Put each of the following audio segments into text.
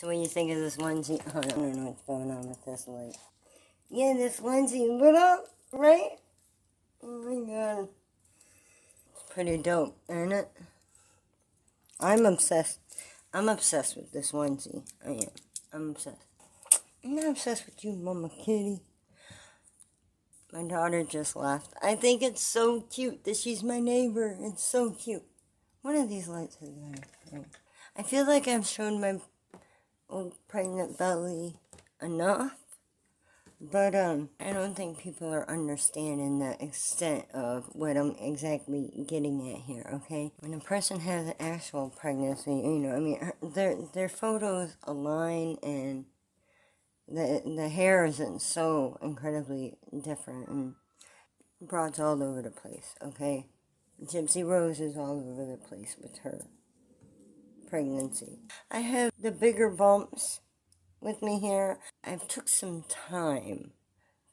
So what do you think of this onesie? Oh, I don't know what's going on with this light. Yeah, this onesie lit up, right? Oh my god. It's pretty dope, isn't it? I'm obsessed. I'm obsessed with this onesie. I am. I'm obsessed. I'm not obsessed with you, Mama Kitty. My daughter just left. I think it's so cute that she's my neighbor. It's so cute. One of these lights is there. I feel like I've shown my old pregnant belly enough, but I don't think people are understanding the extent of what I'm exactly getting at here, okay? When a person has an actual pregnancy, you know, I mean, their photos align and the hair isn't so incredibly different and broads all over the place, okay? Gypsy Rose is all over the place with her pregnancy. I have the bigger bumps with me here. I've took some time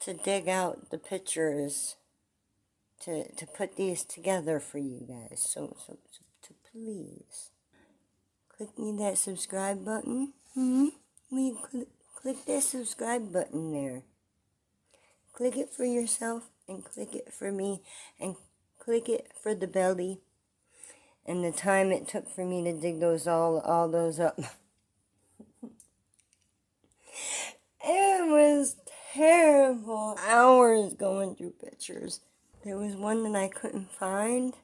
to dig out the pictures to put these together for you guys. So please click me that subscribe button. Will you click that subscribe button there? Click it for yourself and click it for me and click it for the belly and the time it took for me to dig those all those up. It was terrible. Hours going through pictures. There was one that I couldn't find.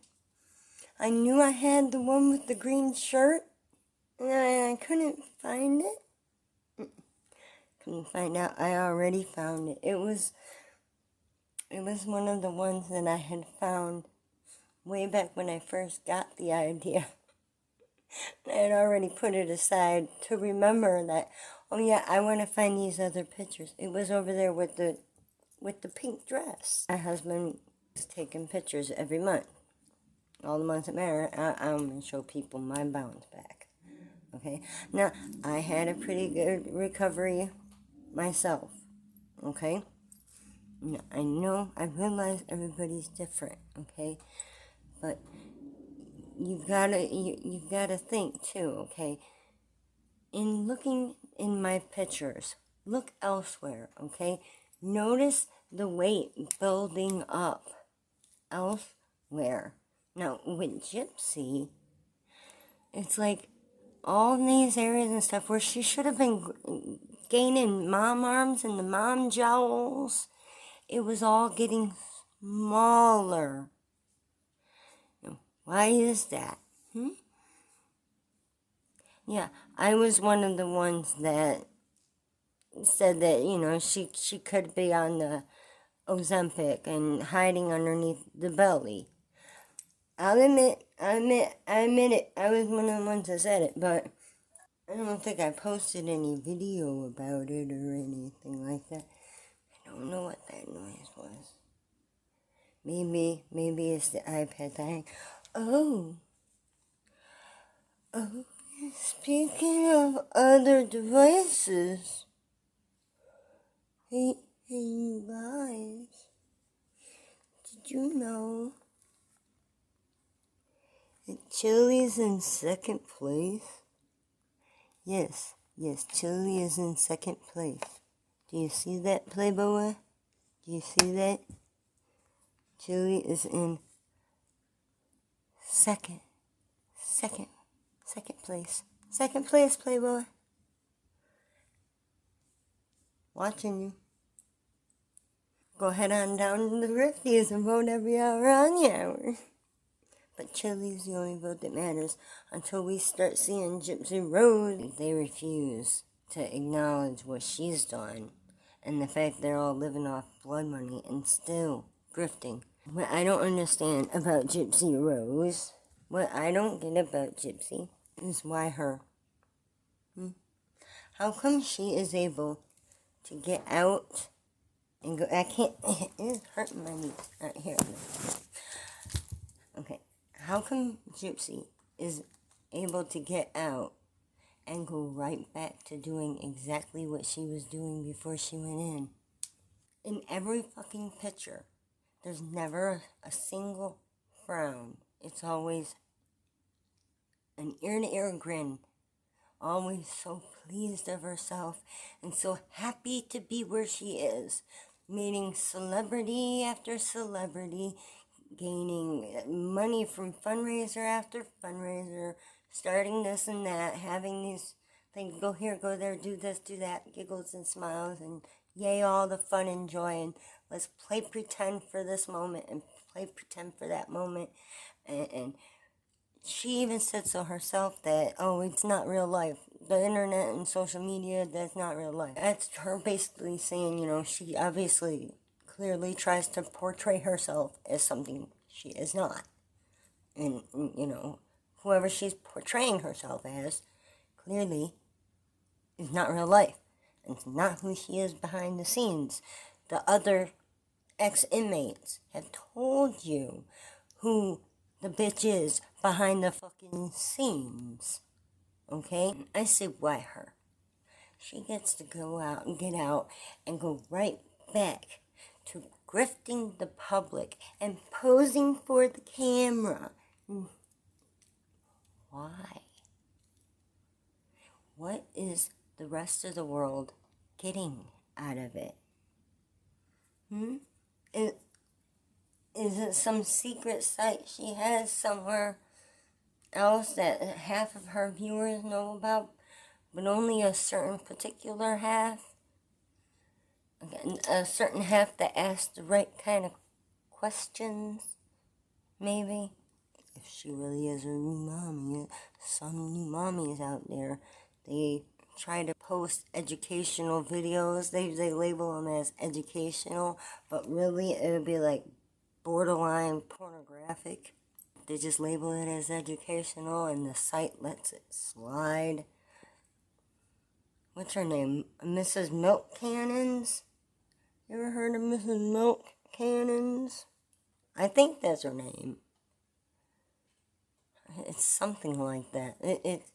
I knew I had the one with the green shirt, and I couldn't find it. Couldn't find out. I already found it. It was one of the ones that I had found way back when I first got the idea. I had already put it aside to remember that, oh yeah, I want to find these other pictures. It was over there with the pink dress. My husband is taking pictures every month. All the months that matter, I'm going to show people my bounce back. Okay? Now, I had a pretty good recovery myself. Okay? Now, I know, I realize everybody's different. Okay? But you've gotta think too, okay? In looking in my pictures, look elsewhere, okay? Notice the weight building up elsewhere. Now, with Gypsy, it's like all these areas and stuff where she should have been gaining mom arms and the mom jowls, it was all getting smaller. Why is that? Yeah, I was one of the ones that said that, you know, she could be on the Ozempic and hiding underneath the belly. I'll admit it. I was one of the ones that said it, but I don't think I posted any video about it or anything like that. I don't know what that noise was. Maybe it's the iPad thing. Oh, speaking of other devices, hey you guys, did you know that Chile is in second place? Yes, Chile is in second place. Do you see that, Playboy? Do you see that? Chile is in second place. Second place, Playboy. Watching you. Go head on down to the Rifties and vote every hour on the hour. But Chile's the only vote that matters until we start seeing Gypsy Rose. They refuse to acknowledge what she's done and the fact they're all living off blood money and still grifting. What I don't understand about Gypsy Rose, what I don't get about Gypsy is why her. How come she is able to get out and go? I can't, it is hurting my knee. Right here. Okay. How come Gypsy is able to get out and go right back to doing exactly what she was doing before she went in? In every fucking picture, there's never a single frown. It's always an ear-to-ear grin always so pleased of herself and so happy to be where she is, meeting celebrity after celebrity, gaining money from fundraiser after fundraiser, starting this and that, having these things, go here, go there, do this, do that, giggles and smiles, and yay, all the fun and joy, and let's play pretend for this moment, and play pretend for that moment, and she even said so herself that, oh, it's not real life. The internet and social media, that's not real life. That's her basically saying, she obviously clearly tries to portray herself as something she is not. And, whoever she's portraying herself as clearly is not real life. And it's not who she is behind the scenes. The other ex-inmates have told you who the bitch is behind the fucking scenes. Okay? I say, why her? She gets to go out and get out and go right back to grifting the public and posing for the camera. Why? What is the rest of the world getting out of it? Is it some secret site she has somewhere else that half of her viewers know about, but only a certain particular half? A certain half that asks the right kind of questions, maybe? If she really is a new mommy, some new mommies out there, they try to post educational videos. They label them as educational, but really it'll be like borderline pornographic. They just label it as educational and the site lets it slide. What's her name? Mrs. Milk Cannons? You ever heard of Mrs. Milk Cannons? I think that's her name. It's something like that. It's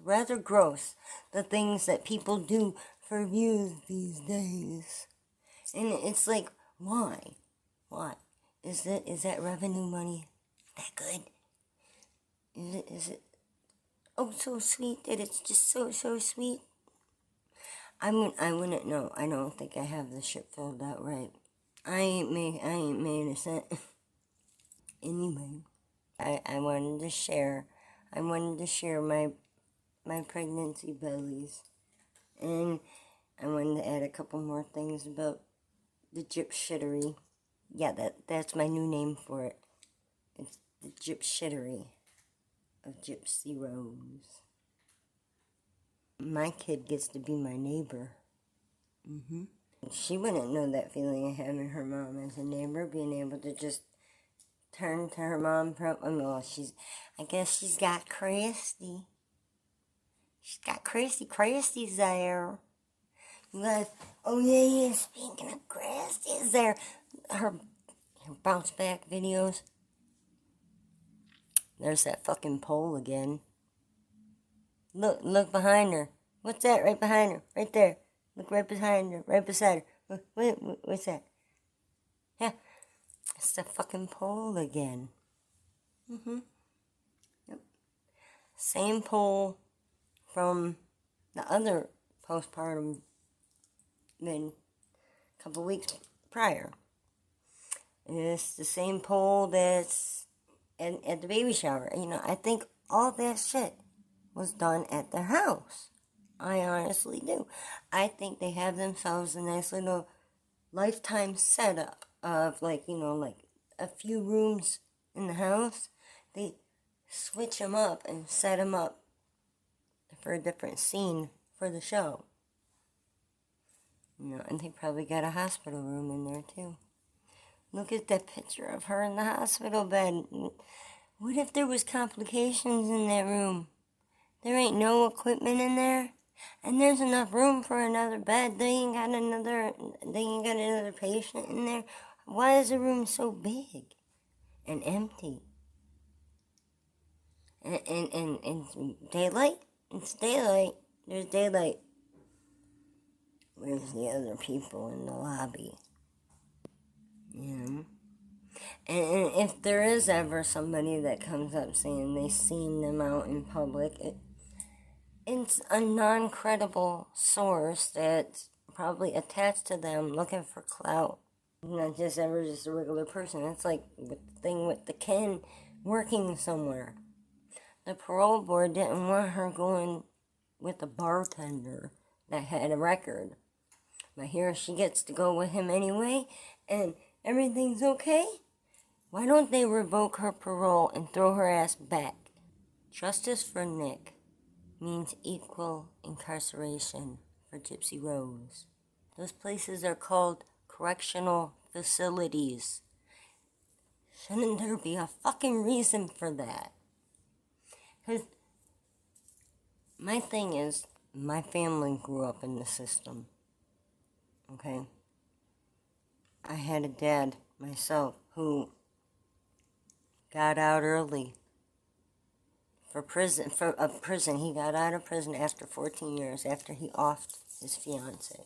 rather gross, the things that people do for views these days. And it's like, why? Why? Is that revenue money that good? Is it oh so sweet that it's just so sweet? I wouldn't know. I don't think I have the shit filled out right. I ain't made a cent. Anyway, I wanted to share my pregnancy bellies, and I wanted to add a couple more things about the gypshittery. Yeah, that's my new name for it. It's the gypshittery of Gypsy Rose. My kid gets to be my neighbor. She wouldn't know that feeling of having her mom as a neighbor, being able to just turn to her mom from, I guess she's got crazy. She's got crazies there. You guys, oh yeah, speaking of crazies there, her bounce back videos. There's that fucking pole again. Look behind her. What's that right behind her? Right there. Look right behind her, right beside her. What's that? Yeah, it's the fucking pole again. Yep. Same pole from the other postpartum men a couple weeks prior. It's the same pole that's at the baby shower. I think all that shit was done at their house. I honestly do. I think they have themselves a nice little lifetime setup of like a few rooms in the house. They switch them up and set them up for a different scene for the show. And they probably got a hospital room in there too. Look at that picture of her in the hospital bed. What if there was complications in that room? There ain't no equipment in there, and there's enough room for another bed. They ain't got another patient in there. Why is the room so big and empty? And daylight? It's daylight. There's daylight. Where's the other people in the lobby? And if there is ever somebody that comes up saying they seen them out in public, It's a non-credible source that's probably attached to them looking for clout. Not just ever just a regular person. It's like the thing with the Ken working somewhere. The parole board didn't want her going with a bartender that had a record. But here she gets to go with him anyway, and everything's okay. Why don't they revoke her parole and throw her ass back? Justice for Nick means equal incarceration for Gypsy Rose. Those places are called correctional facilities. Shouldn't there be a fucking reason for that? Because my thing is, my family grew up in the system. Okay? I had a dad myself who got out early for prison. He got out of prison after 14 years, after he offed his fiance.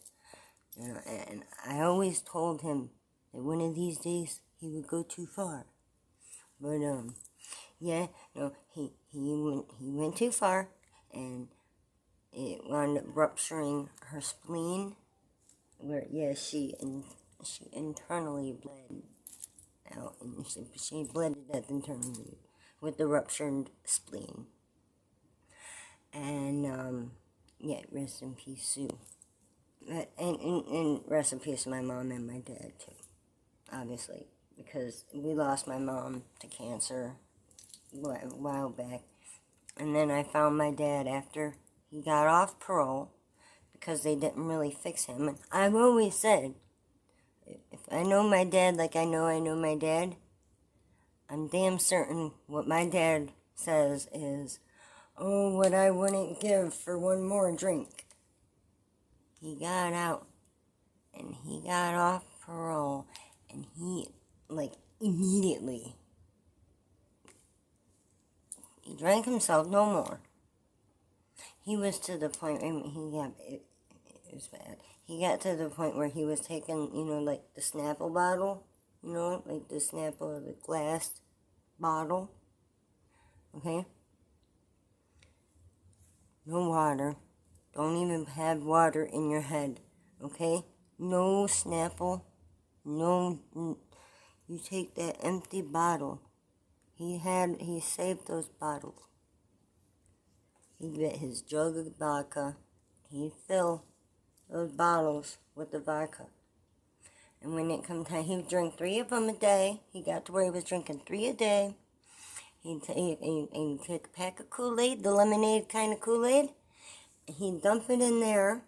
You know, and I always told him that one of these days he would go too far. But he went too far, and it wound up rupturing her spleen. Where she internally bled out, and she bled to death internally with the ruptured spleen. And rest in peace, Sue. And rest in peace, my mom and my dad too, obviously, because we lost my mom to cancer a while back, and then I found my dad after he got off parole, because they didn't really fix him. And I've always said, if I know my dad like I know my dad, I'm damn certain what my dad says is, oh, what I wouldn't give for one more drink. He got out, and he got off parole, and he, immediately, he drank himself no more. He was to the point where it was bad. He got to the point where he was taking, the Snapple bottle, the Snapple, the glass bottle, okay? No water. Don't even have water in your head, okay? No Snapple, no, you take that empty bottle. He saved those bottles. He'd get his jug of vodka. He'd fill those bottles with the vodka. And when it come time, he'd drink 3 of them a day. He got to where he was drinking 3 a day. He'd take a pack of Kool-Aid, the lemonade kind of Kool-Aid, and he'd dump it in there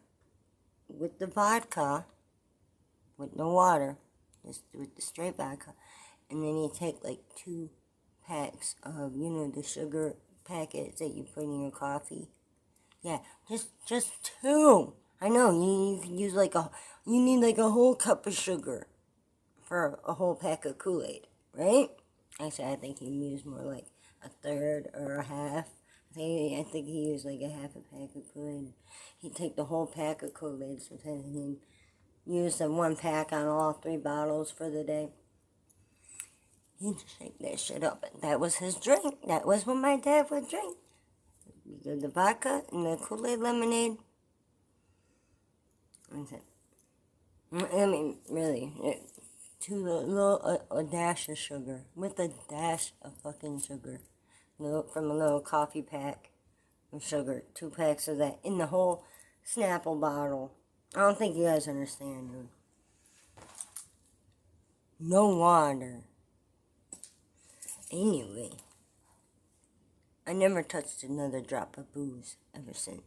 with the vodka, with no water, just with the straight vodka. And then he'd take 2 packs of, the sugar packets that you put in your coffee. Yeah, just 2. I know, you can use you need a whole cup of sugar for a whole pack of Kool-Aid, right? Actually, I think he used more like a third or a half. I think he used a half a pack of Kool-Aid. He'd take the whole pack of Kool-Aid sometimes, and he'd use the 1 pack on all 3 bottles for the day. He'd shake that shit up, and that was his drink. That was what my dad would drink. The vodka and the Kool-Aid lemonade. I mean, really, a dash of sugar, with a dash of fucking sugar, from a little coffee pack of sugar, 2 packs of that, in the whole Snapple bottle. I don't think you guys understand, dude. No water. Anyway, I never touched another drop of booze ever since.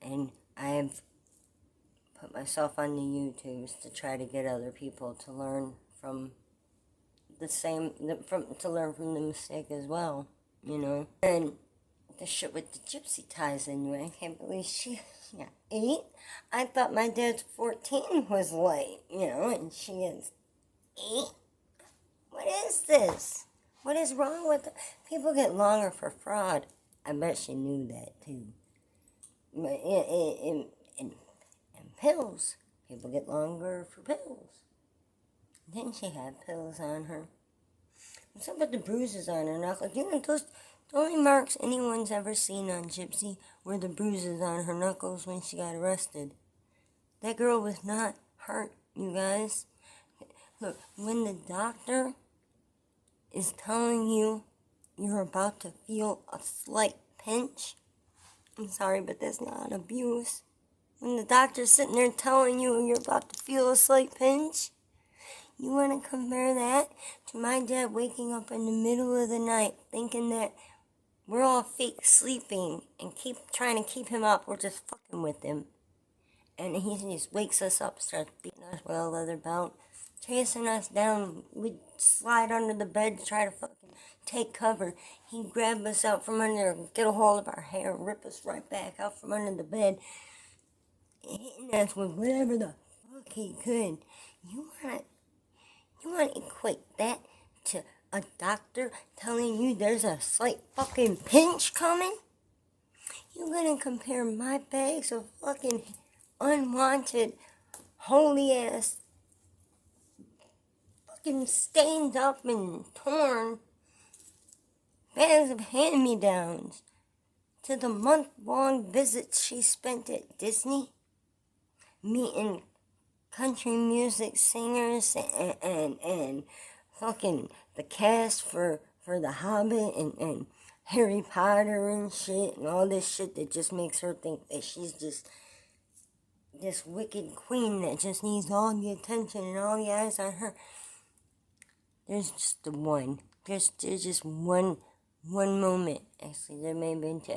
And I have put myself on the YouTubes to try to get other people to learn from to learn from the mistake as well, And the shit with the gypsy ties anyway. I can't believe she got 8. I thought my dad's 14 was light, and she is 8. What is this? What is wrong with it? People get longer for fraud. I bet she knew that too. In pills, people get longer for pills. Then she had pills on her. What's up with the bruises on her knuckles? Those The only marks anyone's ever seen on Gypsy were the bruises on her knuckles when she got arrested. That girl was not hurt, you guys. Look, when the doctor is telling you you're about to feel a slight pinch, I'm sorry, but that's not abuse. When the doctor's sitting there telling you you're about to feel a slight pinch, you want to compare that to my dad waking up in the middle of the night thinking that we're all fake sleeping and keep trying to keep him up. We're just fucking with him. And he just wakes us up, starts beating us with a leather belt, chasing us down. We'd slide under the bed to try to fucking take cover. He'd grab us out from under, get a hold of our hair, rip us right back out from under the bed, hitting us with whatever the fuck he could. You want to equate that to a doctor telling you there's a slight fucking pinch coming? You gonna compare my bags of fucking unwanted, holy ass, fucking stained up and torn bags of hand-me-downs to the month-long visits she spent at Disney, meeting country music singers and fucking the cast for The Hobbit and Harry Potter and shit and all this shit that just makes her think that she's just this wicked queen that just needs all the attention and all the eyes on her. There's just the one. There's just one moment. Actually, there may have been two.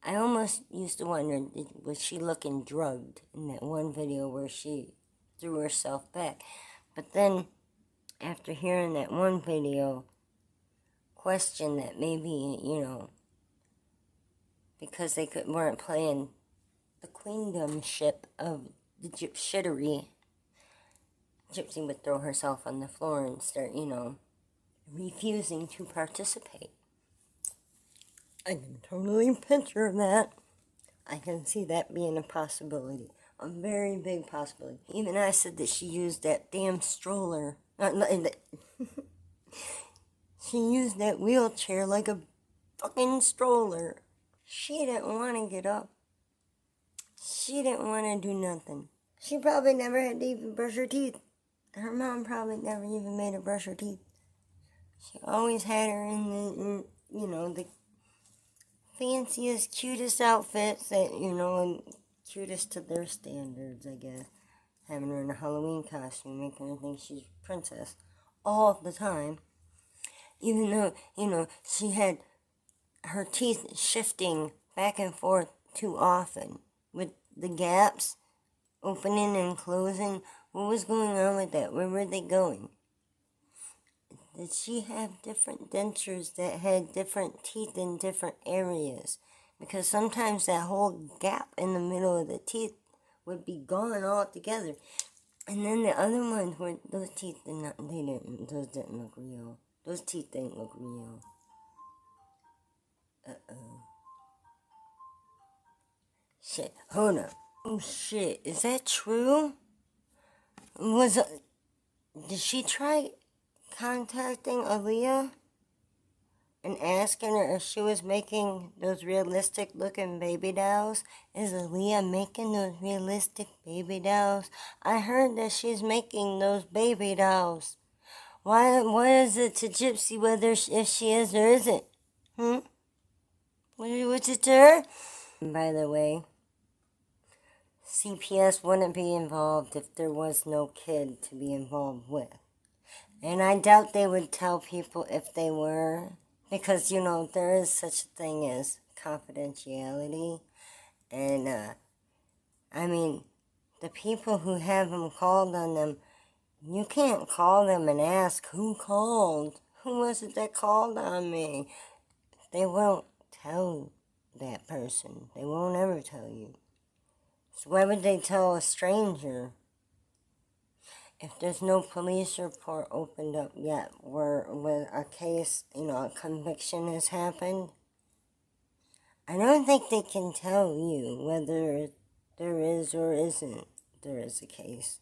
I almost used to wonder, was she looking drugged in that one video where she threw herself back? But then, after hearing that one video, question that maybe, because they weren't playing the queendomship of the gypshittery, Gypsy would throw herself on the floor and start, refusing to participate. I can totally picture that. I can see that being a possibility. A very big possibility. Even I said that she used that damn stroller. She used that wheelchair like a fucking stroller. She didn't want to get up. She didn't want to do nothing. She probably never had to even brush her teeth. Her mom probably never even made her brush her teeth. She always had her in the fanciest, cutest outfits that, and cutest to their standards, I guess. Having her in a Halloween costume, making her think she's a princess all the time. Even though, she had her teeth shifting back and forth too often with the gaps opening and closing. What was going on with that? Where were they going? Did she have different dentures that had different teeth in different areas? Because sometimes that whole gap in the middle of the teeth would be gone altogether. And then the other ones were, those teeth those didn't look real. Those teeth didn't look real. Uh-oh. Shit, hold up. Oh shit, is that true? Did she try contacting Aaliyah and asking her if she was making those realistic looking baby dolls? Is Aaliyah making those realistic baby dolls? I heard that she's making those baby dolls. What is it to Gypsy whether if she is or isn't? What's it to her? And by the way, CPS wouldn't be involved if there was no kid to be involved with. And I doubt they would tell people if they were, because, there is such a thing as confidentiality. And, the people who have them called on them, you can't call them and ask who called. Who was it that called on me? They won't tell that person. They won't ever tell you. So why would they tell a stranger? If there's no police report opened up yet where a case, a conviction has happened, I don't think they can tell you whether there is or isn't there is a case.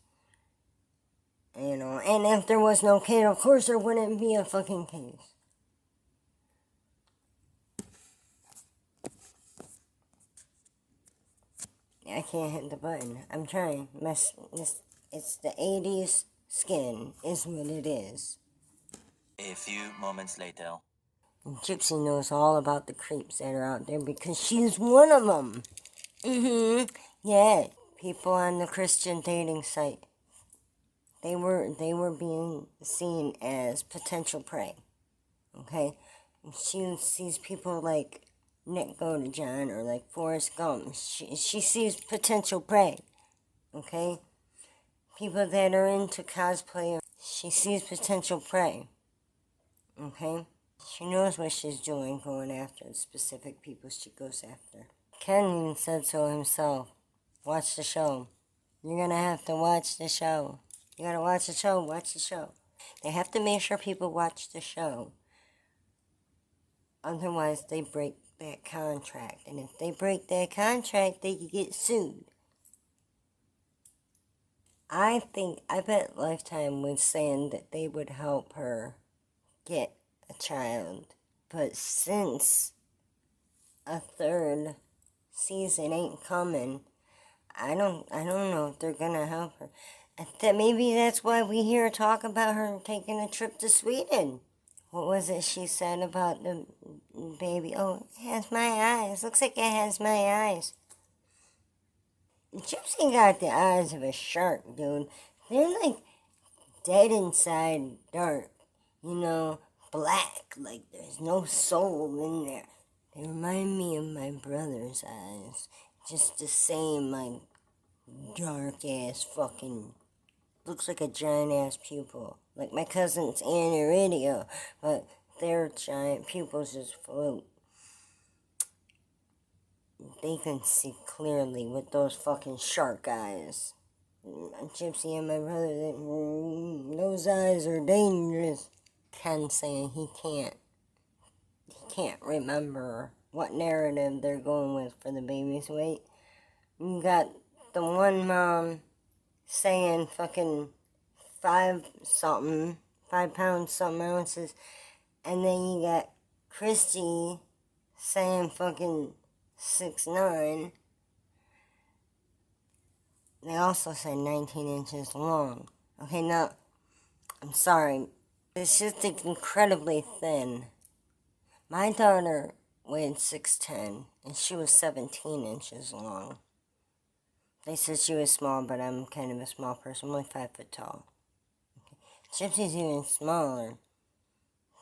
And if there was no case, of course there wouldn't be a fucking case. I can't hit the button. I'm trying. It's the 80s skin is what it is. A few moments later. And Gypsy knows all about the creeps that are out there because she's one of them. Yeah. People on the Christian dating site. They were being seen as potential prey. Okay? And she sees people like Nick Godejohn or like Forrest Gump. She sees potential prey. Okay? People that are into cosplay, she sees potential prey. Okay? She knows what she's doing, going after the specific people she goes after. Ken even said so himself. Watch the show. You're gonna have to watch the show. You gotta watch the show, watch the show. They have to make sure people watch the show. Otherwise, they break that contract. And if they break that contract, they could get sued. I bet Lifetime was saying that they would help her get a child. But since a third season ain't coming, I don't know if they're gonna help her. That maybe that's why we hear talk about her taking a trip to Sweden. What was it she said about the baby? Oh, it has my eyes. Looks like it has my eyes. Gypsy got the eyes of a shark, dude. They're like dead inside, dark. You know, black, like there's no soul in there. They remind me of my brother's eyes. Just the same, like, dark-ass fucking... Looks like a giant-ass pupil. Like my cousin's Aniridia, but their giant pupils just float. They can see clearly with those fucking shark eyes. Gypsy and my brother, those eyes are dangerous. Ken saying he can't remember what narrative they're going with for the baby's weight. You got the one mom saying fucking 5 pounds something ounces, and then you got Christy saying fucking 6'9". They also say 19 inches long. Okay, now, I'm sorry. It's just incredibly thin. My daughter weighed 6'10", and she was 17 inches long. They said she was small, but I'm kind of a small person. I'm only 5 foot tall. Okay. Gypsy's even smaller.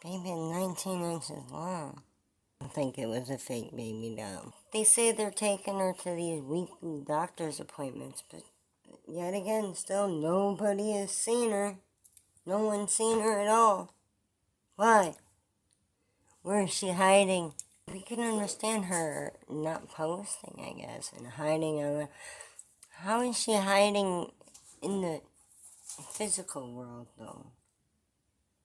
Baby, 19 inches long. I think it was a fake baby doll. They say they're taking her to these weekly doctor's appointments, but yet again, still nobody has seen her. No one's seen her at all. Why? Where is she hiding? We can understand her not posting, I guess, and hiding on. How is she hiding in the physical world, though?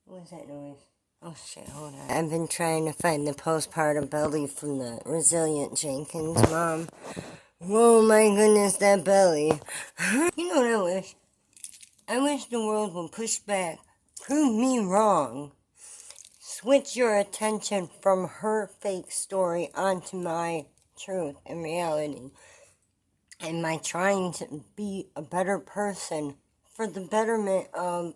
What was that noise? Oh shit, hold on. I've been trying to find the postpartum belly from the Resilient Jenkins mom. Oh my goodness, that belly. You know what I wish? I wish the world would push back. Prove me wrong. Switch your attention from her fake story onto my truth and reality. And my trying to be a better person for the betterment of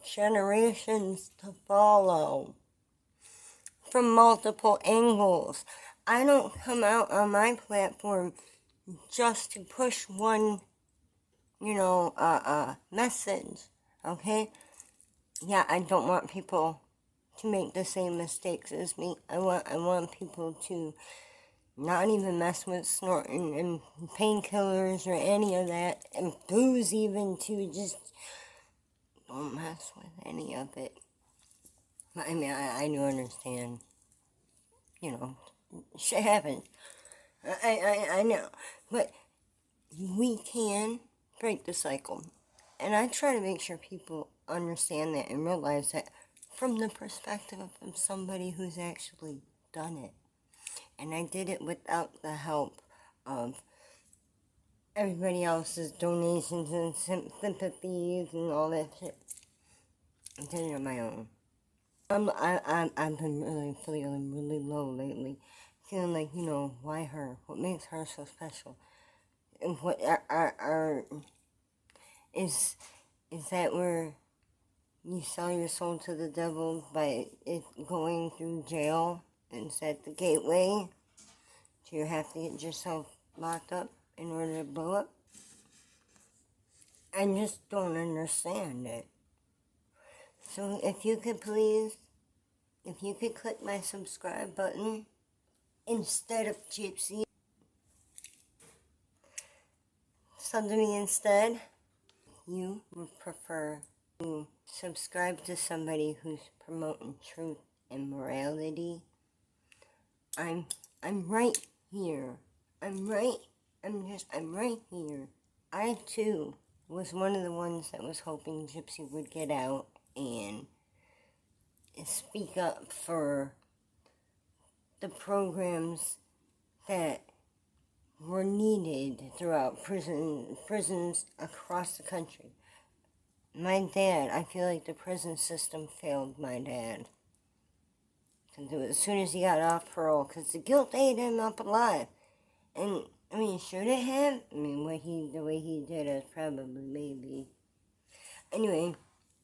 generations to follow. From multiple angles. I don't come out on my platform just to push one, message, okay? Yeah, I don't want people to make the same mistakes as me. I want people to not even mess with snorting and painkillers or any of that, and booze even, to just don't mess with any of it. I mean, I do understand, shit happens. I know, but we can break the cycle. And I try to make sure people understand that and realize that from the perspective of somebody who's actually done it. And I did it without the help of everybody else's donations and sympathies and all that shit. I did it on my own. I've been really feeling really low lately. Feeling like, why her? What makes her so special? what is that where you sell your soul to the devil by it going through jail? Is that the gateway? Do you have to get yourself locked up in order to blow up? I just don't understand it. So if you could please, if you could click my subscribe button instead of Gypsy, sub to me instead. You would prefer to subscribe to somebody who's promoting truth and morality. I'm right here. I'm right here. I too was one of the ones that was hoping Gypsy would get out and speak up for the programs that were needed throughout prisons across the country. My dad, I feel like the prison system failed my dad. As soon as he got off parole, because the guilt ate him up alive. And, I mean, should it have? I mean, the way he did it, probably, maybe. Anyway,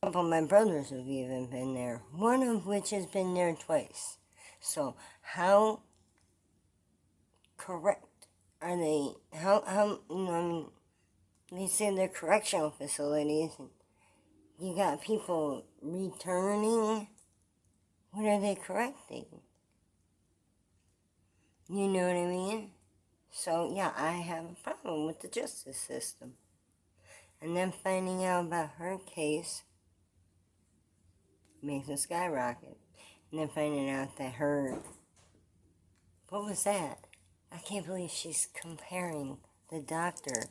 a couple of my brothers have even been there, one of which has been there twice. So, how correct are they? How you know, I mean, they say they're correctional facilities, and you got people returning. What are they correcting? You know what I mean? So, yeah, I have a problem with the justice system. And then finding out about her case makes it skyrocket. And then finding out that what was that? I can't believe she's comparing the doctor,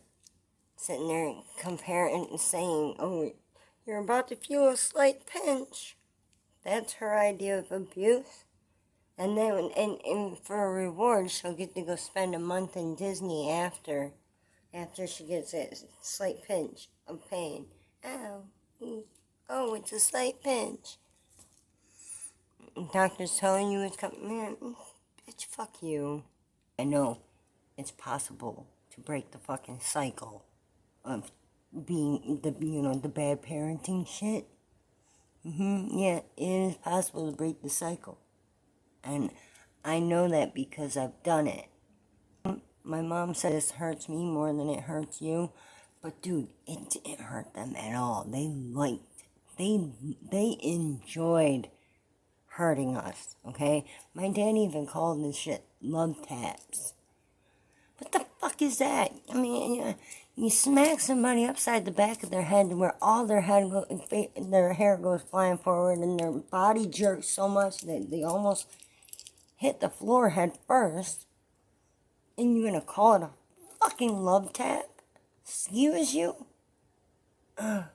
sitting there comparing and saying, oh, you're about to feel a slight pinch. That's her idea of abuse. And then, and for a reward, she'll get to go spend a month in Disney after she gets a slight pinch of pain. Ow. Oh, it's a slight pinch. Doctor's telling you it's coming. Man, bitch, fuck you. I know it's possible to break the fucking cycle of being the bad parenting shit. Yeah, it is possible to break the cycle. And I know that because I've done it. My mom said this hurts me more than it hurts you. But dude, it didn't hurt them at all. They enjoyed hurting us, okay? My dad even called this shit love taps. What the fuck is that? I mean, you smack somebody upside the back of their head where all their hair goes flying forward and their body jerks so much that they almost hit the floor head first. And you're gonna call it a fucking love tap? Excuse you? Or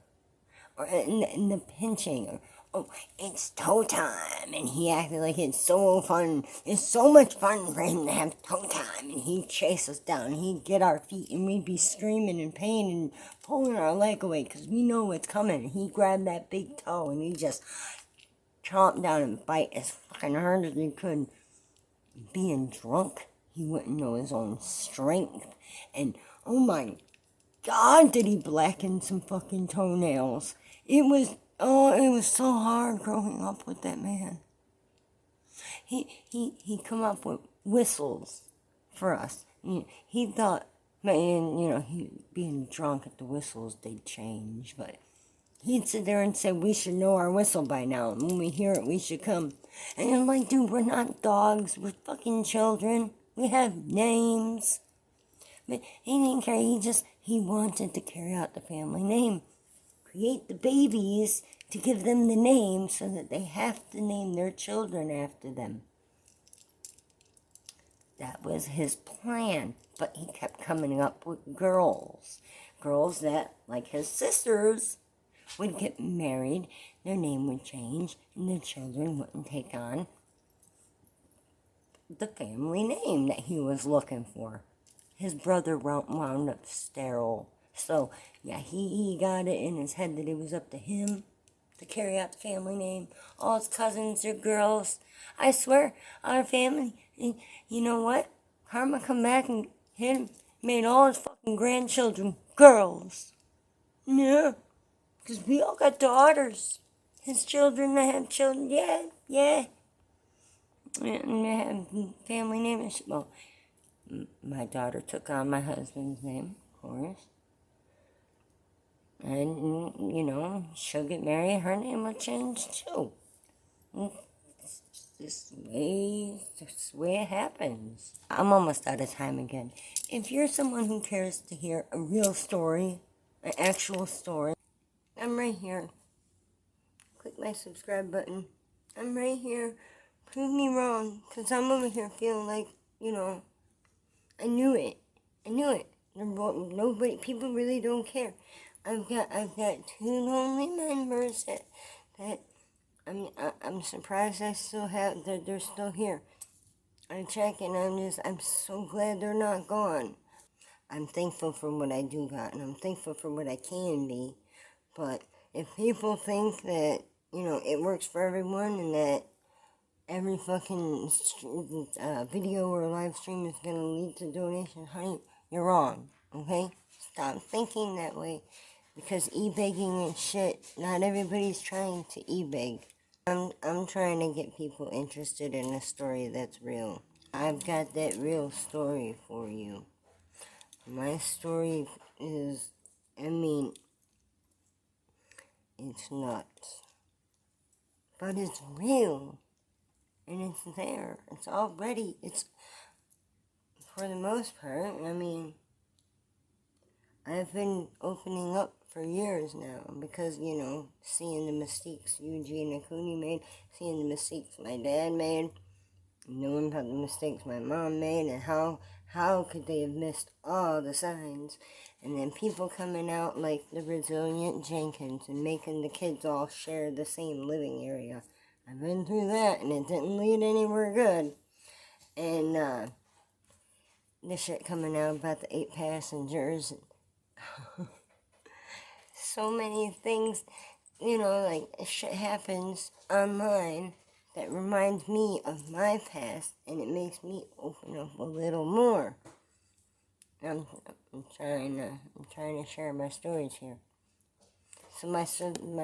in the pinching, oh, it's toe time, and he acted like it's so fun. It's so much fun for him to have toe time, and he'd chase us down, and he'd get our feet, and we'd be screaming in pain and pulling our leg away, because we know what's coming. And he'd grab that big toe, and he'd just chomp down and bite as fucking hard as he could. Being drunk, he wouldn't know his own strength, and oh my God, did he blacken some fucking toenails. It was so hard growing up with that man. He come up with whistles for us. He thought, man, he being drunk at the whistles, they'd change. But he'd sit there and say, we should know our whistle by now. And when we hear it, we should come. And I'm like, dude, we're not dogs. We're fucking children. We have names. But he didn't care. He wanted to carry out the family name. Create the babies to give them the name so that they have to name their children after them. That was his plan. But he kept coming up with girls. Girls that, like his sisters, would get married, their name would change, and their children wouldn't take on the family name that he was looking for. His brother wound up sterile. So, yeah, he got it in his head that it was up to him to carry out the family name. All his cousins are girls. I swear, our family, you know what? Karma come back and hit him. made all his fucking grandchildren girls. Yeah, because we all got daughters. His children that have children, yeah. And they have family names. Well, my daughter took on my husband's name, of course. And, you know, she'll get married, her name will change too. It's this way it happens. I'm almost out of time again. If you're someone who cares to hear a real story, an actual story, I'm right here. Click my subscribe button. I'm right here. Prove me wrong, because I'm over here feeling like, you know, I knew it. Nobody, people really don't care. I've got 2 lonely members that I'm surprised I still have, that they're still here. I check and I'm so glad they're not gone. I'm thankful for what I do got, and I'm thankful for what I can be. But if people think that, you know, it works for everyone and that every fucking video or live stream is going to lead to donations, honey, you're wrong, okay? Stop thinking that way, because e-begging and shit, not everybody's trying to e-beg. I'm trying to get people interested in a story that's real. I've got that real story for you. My story is, I mean, it's nuts. But it's real. And it's there. It's already, it's, for the most part, I mean, I've been opening up for years now because, you know, seeing the mistakes Eugene and Cooney made, seeing the mistakes my dad made, knowing about the mistakes my mom made, and how could they have missed all the signs? And then people coming out like the Resilient Jenkins and making the kids all share the same living area. I've been through that, and it didn't lead anywhere good. And the shit coming out about the 8 passengers. So many things, you know, like shit happens online that reminds me of my past, and it makes me open up a little more. I'm trying to share my stories here. So my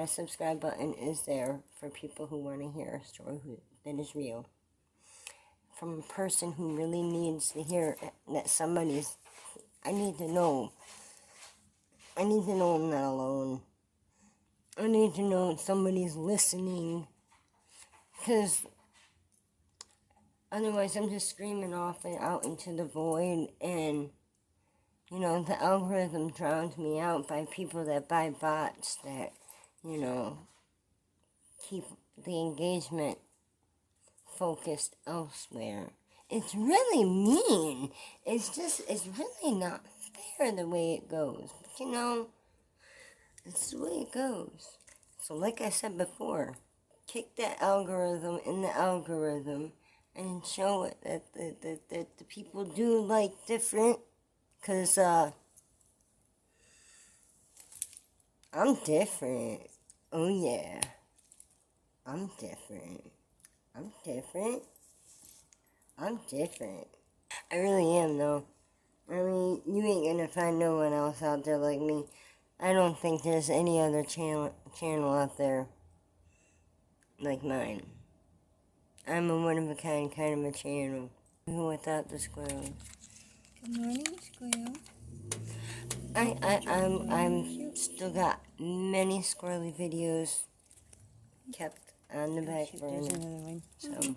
subscribe button is there for people who want to hear a story that is real, from a person who really needs to hear that somebody's. I need to know I'm not alone. I need to know somebody's listening, because otherwise I'm just screaming off and out into the void, and, you know, the algorithm drowns me out by people that buy bots that, you know, keep the engagement focused elsewhere. It's really mean. It's really not fair the way it goes. But, you know, it's the way it goes. So like I said before, kick that algorithm in the algorithm and show it that the people do like different. Because I'm different. Oh yeah. I'm different. I really am, though. I mean, you ain't gonna find no one else out there like me. I don't think there's any other channel out there like mine. I'm a one-of-a-kind kind of a channel. Without the squirrels. Good morning, squirrel. I'm still got many squirrely videos kept on the back There's burner. another one. So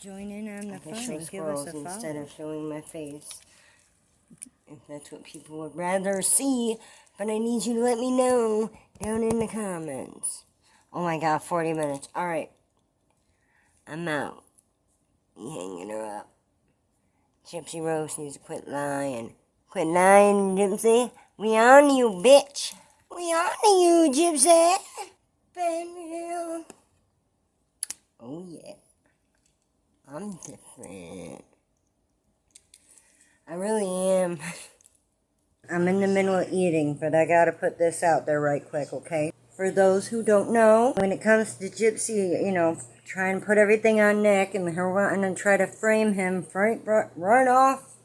Join in on the I can fun show and give us squirrels a instead follow. of showing my face, if that's what people would rather see. But I need you to let me know down in the comments. Oh my god, 40 minutes. Alright. I'm out. You hanging her up. Gypsy Rose needs to quit lying. Quit lying, Gypsy. We on you, bitch. We on you, Gypsy. Been real. Oh yeah. I'm different. I really am. I'm in the middle of eating, but I gotta put this out there right quick, okay? For those who don't know, when it comes to Gypsy, you know, trying to put everything on Nick and her wanting to try to frame him right off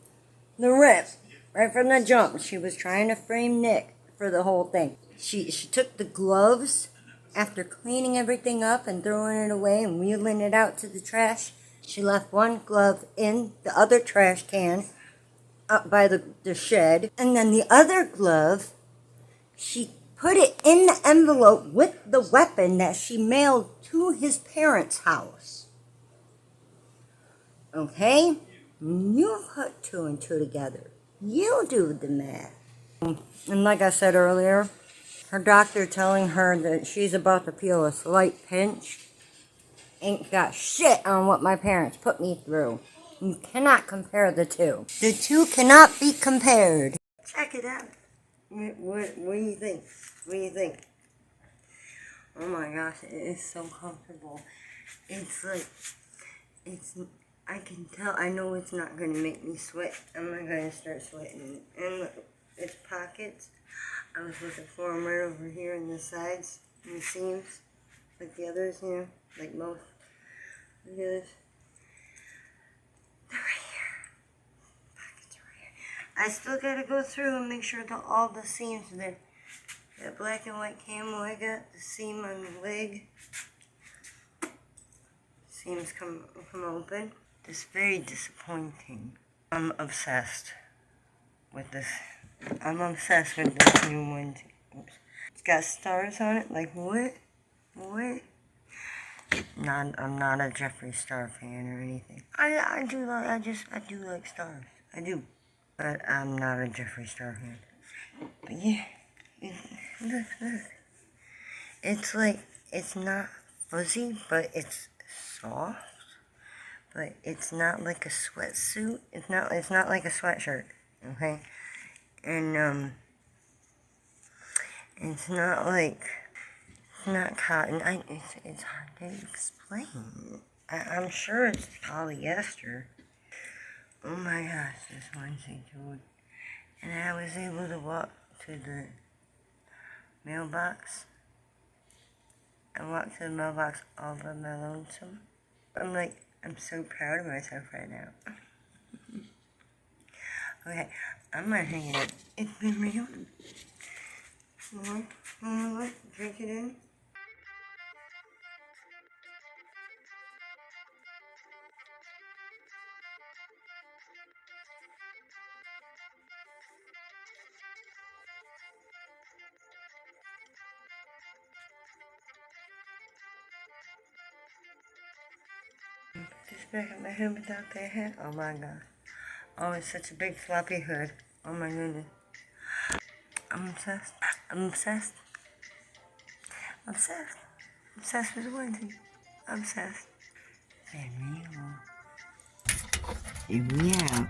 the rip. Right from the jump. She was trying to frame Nick for the whole thing. She took the gloves after cleaning everything up and throwing it away and wheeling it out to the trash. She left one glove in the other trash can up by the shed. And then the other glove, she put it in the envelope with the weapon that she mailed to his parents' house. Okay? You put two and two together. You do the math. And like I said earlier, her doctor telling her that she's about to feel a slight pinch ain't got shit on what my parents put me through. You cannot compare the two. The two cannot be compared. Check it out. What do you think? What do you think? Oh my gosh, it is so comfortable. It's like, I can tell, I know it's not going to make me sweat. I'm not going to start sweating. And look, its pockets, I was looking for them right over here in the sides, and the seams, like the others, you know, like most. Look at this. They're right here. Pockets are right here. I still got to go through and make sure that all the seams are there. That black and white camo I got, the seam on the leg. Seams come open. It's very disappointing. I'm obsessed with this. I'm obsessed with this new one. Oops. It's got stars on it. Like what? What? I'm not a Jeffree Star fan or anything. I do like stars. I do. But I'm not a Jeffree Star fan. But yeah. Look. It's like, it's not fuzzy, but it's soft. But it's not like a sweatsuit. It's not like a sweatshirt, okay? And it's not like, it's not cotton. It's hard to explain. I'm sure it's polyester. Oh my gosh, this onesie, dude. And I was able to walk to the mailbox. I walked to the mailbox all by my lonesome. I'm so proud of myself right now. Okay, I'm gonna hang it up. It's been real. What? Drink it in. Just back at my head without that hat. Oh my god. Oh, it's such a big floppy hood. Oh my goodness. I'm obsessed. I'm obsessed. Obsessed. Obsessed with the onesie. Obsessed. Very real. Here we out.